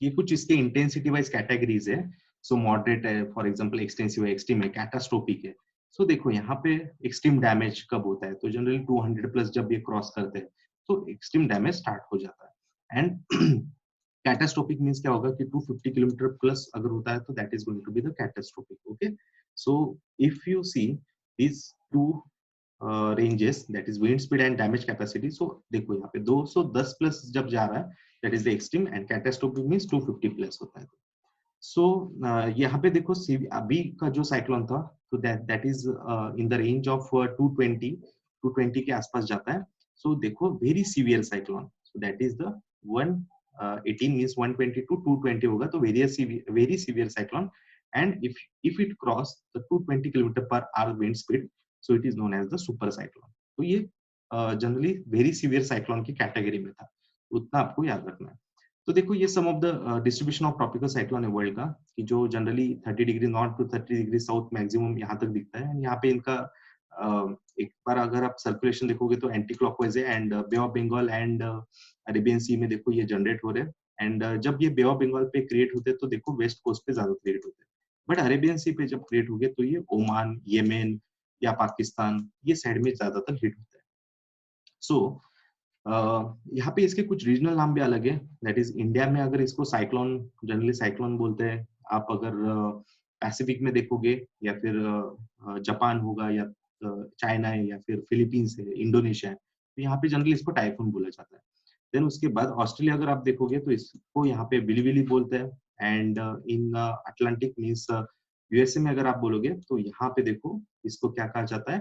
ये कुछ इसके इंटेंसिटी वाइज कैटेगरीज है। सो मॉडरेट है, फॉर एग्जांपल एक्सटेंसिव है, एक्सट्रीम है, कैटास्ट्रोफिक है। सो देखो यहाँ पे एक्सट्रीम डैमेज कब होता है, तो जनरली 200 प्लस जब ये क्रॉस करते हैं तो एक्सट्रीम डैमेज स्टार्ट हो जाता है। एंड कैटास्ट्रोफिक मींस क्या होगा कि 250 किलोमीटर प्लस अगर होता है तो that is going to be the catastrophic. Okay, so if you see these two ranges, that is wind speed and damage capacity, so देखो यहाँ पे 210 प्लस जब जा रहा है that is the extreme and catastrophic means 250 plus होता है। सो यहाँ पे देखो अभी का जो साइक्लोन था तो that is in the range of 220 के आसपास जाता है। सो देखो very severe cyclone, so that is the 118 means 120 to 220 होगा, तो very severe cyclone. And if it cross the 220 kilometre per hour wind speed, so it is known as the super cyclone. तो ये generally very severe cyclone की category में था, उतना आपको याद रखना है। तो देखो ये some of the distribution of tropical cyclone है वर्ल्ड का, कि जो generally 30 degree north to 30 degree south maximum यहाँ तक दिखता है। यहाँ पे इनका एक बार अगर आप सर्कुलेशन देखोगे तो एंटी क्लॉकवाइज है, and Bay of Bengal and Arabian Sea में देखो ये जनरेट हो रहे हैं। एंड जब ये बे ऑफ बंगाल पे क्रिएट होते हैं तो देखो वेस्ट कोस्ट पे ज्यादा क्रिएट होते हैं, बट अरेबियन सी पे जब क्रिएट हो गए तो ये ओमान, येमेन या पाकिस्तान ये साइड में ज्यादातर हिट होता है। सो यहाँ पे इसके कुछ रीजनल नाम भी अलग है, दैट इज इंडिया में अगर इसको साइक्लोन, जनरली साइक्लोन बोलते हैं। आप अगर पैसिफिक में देखोगे या फिर जापान होगा या चाइना है या फिर फिलीपींस है, इंडोनेशिया है, तो यहाँ पे जनरली इसको टाइफून बोला जाता है। देन उसके बाद ऑस्ट्रेलिया अगर आप देखोगे तो इसको यहाँ पे बिलीबिली बोलते हैं। And in Atlantic means USA में अगर आप बोलोगे तो यहाँ पे देखो इसको क्या कहा जाता है,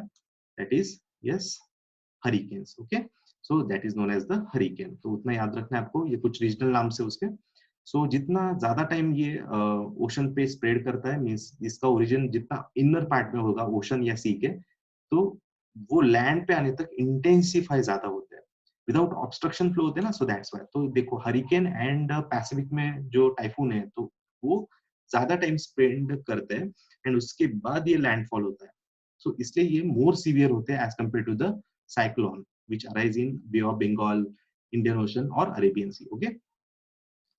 that is yes hurricanes. Okay, so that is known as the hurricane. तो उतना याद रखना है आपको, ये कुछ रीजनल नाम से उसके। सो जितना ज्यादा टाइम ये ओशन पे स्प्रेड करता है, मींस इसका ओरिजिन जितना इनर पार्ट में होगा ओशन या सी के, तो वो लैंड पे आने तक इंटेंसिफाई ज्यादा होते हैं, विदाउट ऑब्स्ट्रक्शन फ्लो होते हैं ना, सो दैट्स व्हाई। तो देखो हरिकेन एंड पैसिफिक में जो टाइफून है तो वो ज्यादा टाइम स्पेंड करते हैं एंड उसके बाद ये लैंडफॉल होता है। सो इसलिए ये मोर सीवियर होते हैं as compare to the cyclone which arise in Bay of Bengal, Indian Ocean और Arabian Sea. Okay,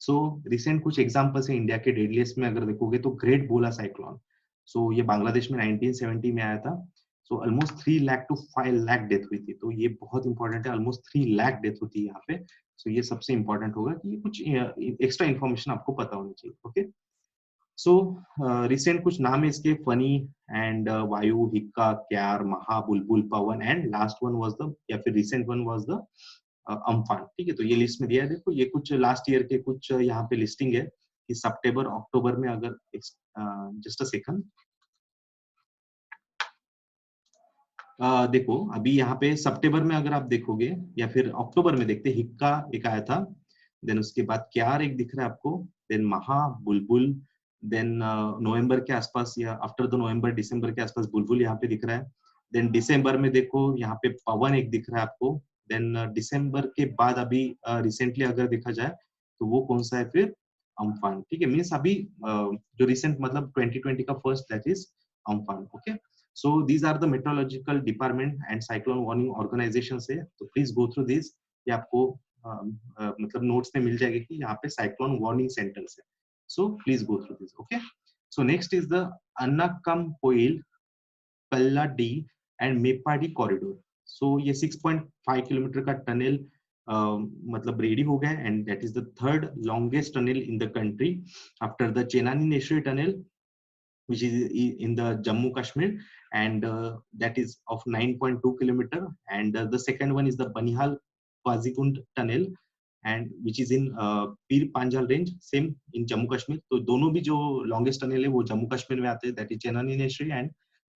so recent कुछ एग्जांपल्स है इंडिया के डेडलीस्ट में अगर देखोगे तो ग्रेट बोला साइक्लोन। सो ये बांग्लादेश में 1970 में आया था। So almost 3 lakh to 5 lakh death हुई थी, तो ये बहुत इंपॉर्टेंट है, ऑलमोस्ट 3 लाख डेथ होती है यहाँ पे। सो ये सबसे इंपॉर्टेंट होगा कि ये कुछ एक्स्ट्रा इन्फॉर्मेशन आपको पता होनी चाहिए। ओके, सो रिसेंट कुछ नाम है इसके, फनी एंड वायु, हिक्का, Kyarr, Maha, Bulbul, Pawan, and last one was the, या फिर recent one was the Amphan. ठीक है, तो ये लिस्ट में दिया है। देखो ये कुछ लास्ट ईयर के कुछ यहाँ पे लिस्टिंग है कि सितंबर अक्टूबर में अगर जस्ट अ सेकंड, देखो अभी यहाँ पे सितंबर में अगर आप देखोगे या फिर अक्टूबर में देखते, हिक्का एक आया था, देन उसके बाद क्यार एक दिख रहा है आपको, देन महा, बुलबुल, देन नवंबर के आसपास या आफ्टर द नवंबर दिसंबर के आसपास बुलबुल यहाँ पे दिख रहा है। देन दिसंबर में देखो यहाँ पे पवन एक दिख रहा है आपको। देन दिसंबर के बाद अभी रिसेंटली अगर देखा जाए तो वो कौन सा है फिर, अम्फान। ठीक है, मीन्स अभी जो रिसेंट मतलब 2020 का first, that is Amphan. Okay, so these are the meteorological department and cyclone warning organizations है, तो please go through this। ये आपको मतलब नोट्स में मिल जाएगा कि यहाँ पे साइक्लोन वार्निंग सेंटर्स है, so please go through this। okay, so next is the Annakkampoil, Kalladi and Mepadi corridor। so ये 6.5 किलोमीटर का टनल मतलब रेडी हो गया, and that is the third longest tunnel in the country after the Chenani national tunnel which is in the Jammu Kashmir, and that is of 9.2 kilometer, and the second one is the Banihal Qazigund tunnel, and which is in Pir Panjal range, same in Jammu Kashmir। तो दोनों भी जो longest tunnel है वो जम्मू कश्मीर में आते हैं, that is Chenani Nashri and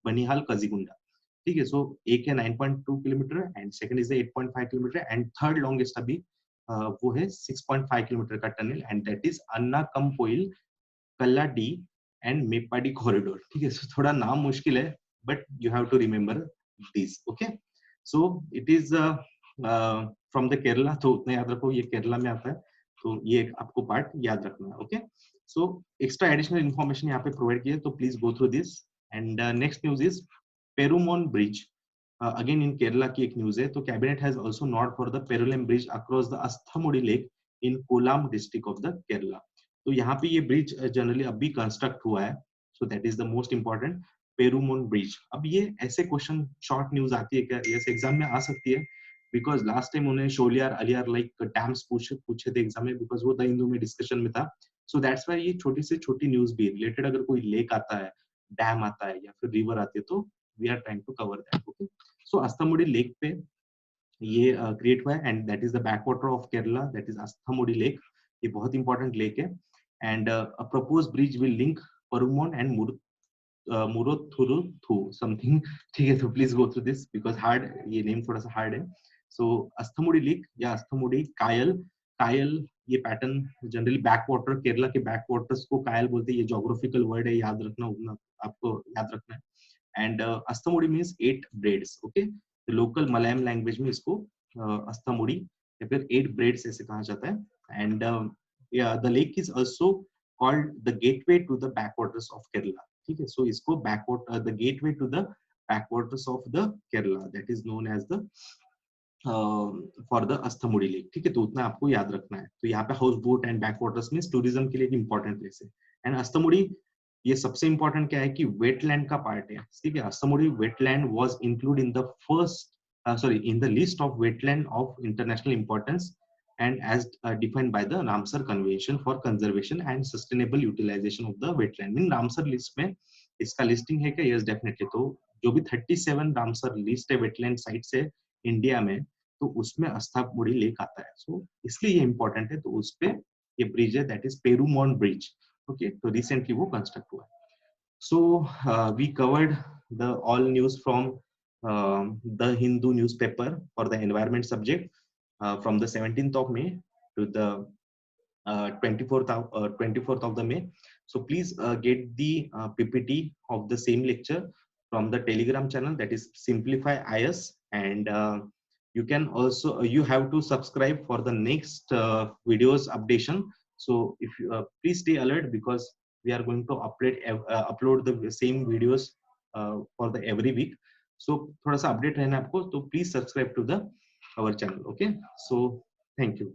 Banihal Qazigund. ठीक है, सो एक है 9.2 kilometre and second is 8.5 kilometre, and third longest अभी वो है 6.5 किलोमीटर का tunnel, and that is Anakkampoyil Kalladi and Meppadi corridor. ठीक है, सो थोड़ा नाम मुश्किल है but you have to remember this. Okay, so it is from the Kerala, तो उतना याद रखो ये केरला में आता है, तो ये आपको पार्ट याद रखना है। Okay, so extra additional information यहाँ पे प्रोवाइड किया, तो please go through this. And next news is Perumon bridge, again in Kerala की एक न्यूज है। तो cabinet has also nod for the Perumon bridge across the Ashtamudi lake in Kollam district of the Kerala. तो यहाँ पे ये ब्रिज जनरली अभी कंस्ट्रक्ट हुआ है, so that is the most important. Perumon bridge. अब ये ऐसे क्वेश्चन शॉर्ट न्यूज आती है क्या, यस एग्जाम में आ सकती है, बिकॉज लास्ट टाइम उन्होंने शोलियार अलियार लाइक डैम्स पूछे थे एग्जाम में, बिकॉज वो द हिंदू में डिस्कशन में था। सो दैट्स वाई ये छोटी से छोटी न्यूज भी रिलेटेड, अगर कोई लेक आता है, डैम आता है या फिर रिवर आती है, तो we are trying to cover that. Okay, so Ashtamudi lake पे ये क्रिएट हुआ है, and that is the back water of Kerala, that is Ashtamudi lake. ये बहुत इंपॉर्टेंट लेक है, and a propose bridge will link Perumon and Muruthuruthu something. ठीक है, तो please go through this because hard, ये नेम थोड़ा सा हार्ड है। सो अस्थामुड़ी लेक या अस्थामुड़ी कायल, कायल ये pattern generally back water, Kerala के बैक वाटर्स को कायल बोलते हैं, ये जोग्राफिकल वर्ड है, याद रखना उतना आपको याद रखना है। And Ashtamudi means 8 braids. Okay, local Malayalam language में इसको अस्थामुड़ी या फिर 8 ब्रेड्स ऐसे कहा जाता है। And the lake is also called the gateway to the backwaters of Kerala. ठीक है, सो इसको backwater, the gateway to the backwaters of the Kerala, that is known as the for the Ashtamudi lake. ठीक है, तो उतना आपको याद रखना है। तो यहाँ पे हाउस बोट एंड बैकवाटर्स में टूरिज्म के लिए एक इंपॉर्टेंट प्लेस है। एंड अस्थामुड़ी, ये सबसे इंपॉर्टेंट क्या है कि वेटलैंड का पार्ट है। ठीक है, Ashtamudi wetland was include in the first in the list of wetland of international importance and as defined by the Ramsar Convention for Conservation and Sustainable Utilization of the Wetland। In Ramsar list में इसका listing है क्या? Yes definitely. तो जो भी 37 Ramsar list है wetland sites है India में, तो उसमें अस्थामुड़ी लेक आता है। सो इसलिए ये इंपॉर्टेंट है। तो उस पे ये ब्रिज है, दैट इज पेरूमोन ब्रिज। ओके, तो रिसेंटली वो कंस्ट्रक्ट हुआ है। So we covered the all news from the Hindu newspaper for the environment subject from the 17th of May to the 24th of the May. So please get the PPT of the same lecture from the Telegram channel, that is Simplify IS, and you can also you have to subscribe for the next videos updation. So if you please stay alert, because we are going to upload the same videos for the every week. So थोड़ा सा update रहना आपको, तो please subscribe to the our channel. Okay, so thank you.